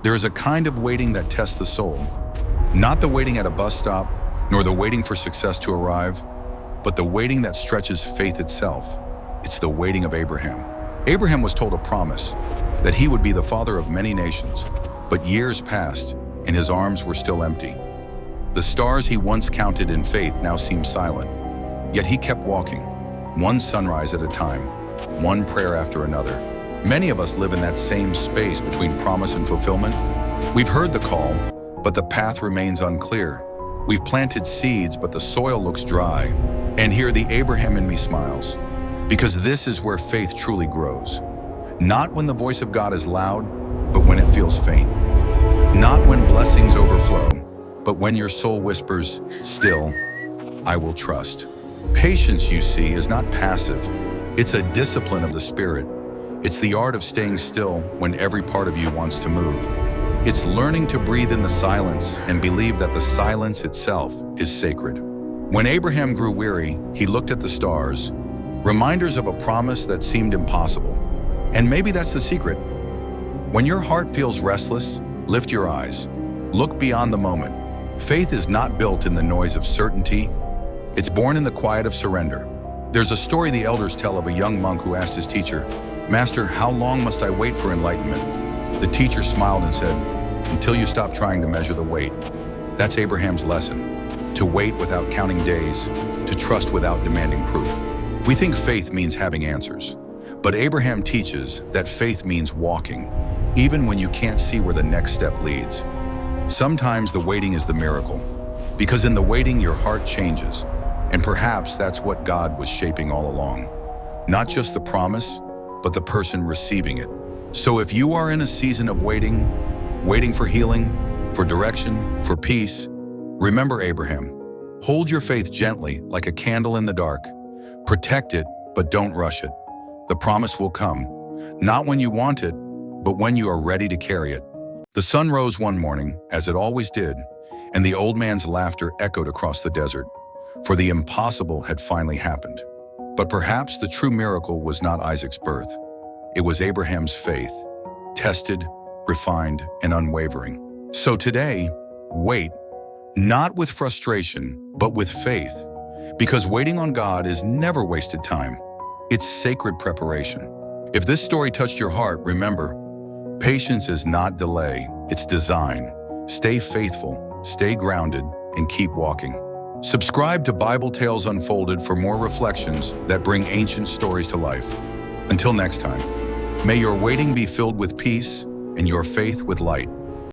There is a kind of waiting that tests the soul. Not the waiting at a bus stop, nor the waiting for success to arrive, but the waiting that stretches faith itself. It's the waiting of Abraham. Abraham was told a promise that he would be the father of many nations, but years passed and his arms were still empty. The stars he once counted in faith now seem silent, yet he kept walking, one sunrise at a time, one prayer after another. Many of us live in that same space between promise and fulfillment. We've heard the call, but the path remains unclear. We've planted seeds, but the soil looks dry. And here the Abraham in me smiles, because this is where faith truly grows. Not when the voice of God is loud, but when it feels faint. Not when blessings overflow, but when your soul whispers, still, I will trust. Patience, you see, is not passive. It's a discipline of the spirit. It's the art of staying still when every part of you wants to move. It's learning to breathe in the silence and believe that the silence itself is sacred. When Abraham grew weary, he looked at the stars, reminders of a promise that seemed impossible. And maybe that's the secret. When your heart feels restless, lift your eyes. Look beyond the moment. Faith is not built in the noise of certainty. It's born in the quiet of surrender. There's a story the elders tell of a young monk who asked his teacher, "Master, how long must I wait for enlightenment?" The teacher smiled and said, "Until you stop trying to measure the wait." That's Abraham's lesson. To wait without counting days, to trust without demanding proof. We think faith means having answers, but Abraham teaches that faith means walking, even when you can't see where the next step leads. Sometimes the waiting is the miracle, because in the waiting your heart changes, and perhaps that's what God was shaping all along. Not just the promise, but the person receiving it. So if you are in a season of waiting for healing, for direction, for peace, remember Abraham. Hold your faith gently like a candle in the dark. Protect it, but don't rush it. The promise will come, not when you want it, but when you are ready to carry it. The sun rose one morning, as it always did, and the old man's laughter echoed across the desert, for the impossible had finally happened. But perhaps the true miracle was not Isaac's birth. It was Abraham's faith, tested, refined, and unwavering. So today, wait, not with frustration, but with faith, because waiting on God is never wasted time. It's sacred preparation. If this story touched your heart, remember, patience is not delay, it's design. Stay faithful, stay grounded, and keep walking. Subscribe to Bible Tales Unfolded for more reflections that bring ancient stories to life. Until next time, may your waiting be filled with peace and your faith with light.